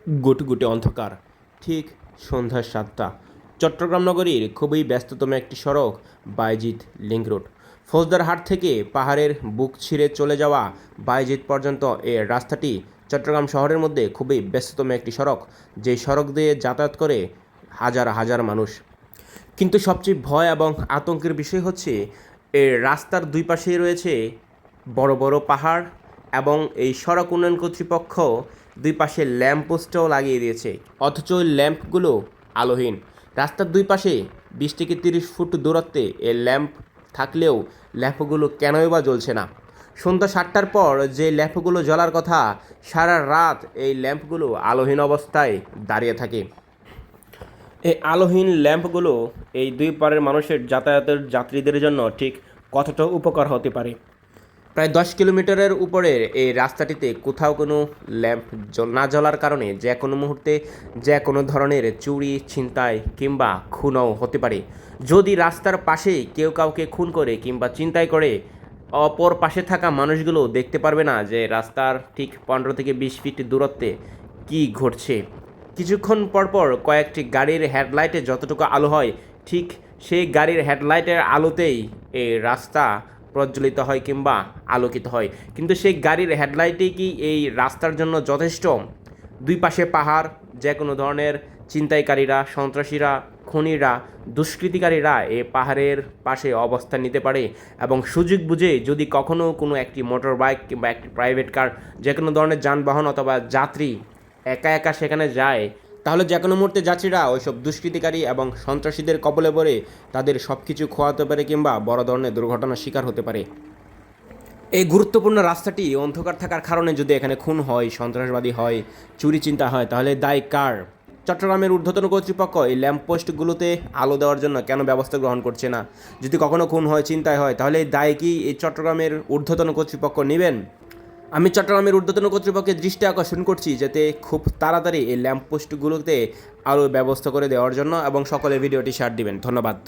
গুটগুটে অন্ধকার, ঠিক সন্ধ্যা ৭টা। চট্টগ্রাম নগরীর খুবই ব্যস্ততম একটি সড়ক বায়েজিদ লিংক রোড। ফৌজদারহাট থেকে পাহাড়ের বুক ছিঁড়ে চলে যাওয়া বায়েজিদ পর্যন্ত এই রাস্তাটি চট্টগ্রাম শহরের মধ্যে খুবই ব্যস্ততম একটি সড়ক, যেই সড়ক দিয়ে যাতায়াত করে হাজার হাজার মানুষ। কিন্তু সবচেয়ে ভয় এবং আতঙ্কের বিষয় হচ্ছে এই রাস্তার দুই পাশেই রয়েছে বড় বড় পাহাড়, এবং এই সড়ক উন্নয়ন কর্তৃপক্ষ দুই পাশে ল্যাম্পপোস্টও লাগিয়ে দিয়েছে, অথচ ওই ল্যাম্পগুলো আলোহীন। রাস্তার দুই পাশে 20 থেকে 30 ফুট দূরত্বে এই ল্যাম্প থাকলেও ল্যাম্পগুলো কেনই বা জ্বলছে না। সন্ধ্যা 7টার পর যে ল্যাম্পগুলো জ্বলার কথা, সারা রাত এই ল্যাম্পগুলো আলোহীন অবস্থায় দাঁড়িয়ে থাকে। এই আলোহীন ল্যাম্পগুলো এই দুই পারের মানুষের যাতায়াতের যাত্রীদের জন্য ঠিক কতটা উপকার হতে পারে। প্রায় 10 কিলোমিটারের উপরের এই রাস্তাটিতে কোথাও কোনো ল্যাম্প না জ্বলার কারণে যে কোনো মুহূর্তে যে কোনো ধরনের চুরি, ছিনতাই কিংবা খুনও হতে পারে। যদি রাস্তার পাশেই কেউ কাউকে খুন করে কিংবা ছিনতাই করে, অপর পাশে থাকা মানুষগুলো দেখতে পারবে না যে রাস্তার ঠিক 15 থেকে 20 ফিট দূরত্বে কী ঘটছে। কিছুক্ষণ পরপর কয়েকটি গাড়ির হেডলাইটে যতটুকু আলো হয়, ঠিক সেই গাড়ির হেডলাইটের আলোতেই এই রাস্তা প্রজ্বলিত হয় কিংবা আলোকিত হয়। কিন্তু সেই গাড়ির হেডলাইটই কি এই রাস্তার জন্য যথেষ্ট? দুই পাশে পাহাড়, যে কোনো ধরনের ছিনতাইকারীরা, সন্ত্রাসীরা, খুনিরা, দুষ্কৃতিকারীরা এই পাহাড়ের পাশে অবস্থান নিতে পারে, এবং সুযোগ বুঝে যদি কখনও কোনো একটি মোটর বাইক কিংবা একটি প্রাইভেট কার, যে কোনো ধরনের যানবাহন অথবা যাত্রী একা একা সেখানে যায়, তাহলে যে কোনো মুহূর্তে যাত্রীরা ওইসব দুষ্কৃতিকারী এবং সন্ত্রাসীদের কবলে পড়ে তাদের সব কিছু খোয়াতে পারে কিংবা বড় ধরনের দুর্ঘটনার শিকার হতে পারে। এই গুরুত্বপূর্ণ রাস্তাটি অন্ধকার থাকার কারণে যদি এখানে খুন হয়, সন্ত্রাসবাদী হয়, চুরি চিন্তা হয়, তাহলে দায় কার? চট্টগ্রামের ঊর্ধ্বতন কর্তৃপক্ষ এই ল্যাম্পপোস্টগুলোতে আলো দেওয়ার জন্য কেন ব্যবস্থা গ্রহণ করছে না? যদি কখনো খুন হয়, চিন্তায় হয়, তাহলে এই দায় কি এই চট্টগ্রামের ঊর্ধ্বতন কর্তৃপক্ষ নেবেন? আমি চট্টগ্রামের ঊর্ধ্বতন কর্তৃপক্ষের দৃষ্টি আকর্ষণ করছি যাতে খুব তাড়াতাড়ি এই ল্যাম্পপোস্টগুলোতে আলোর ব্যবস্থা করে দেওয়ার জন্য, এবং সকলে ভিডিওটি শেয়ার দিবেন। ধন্যবাদ।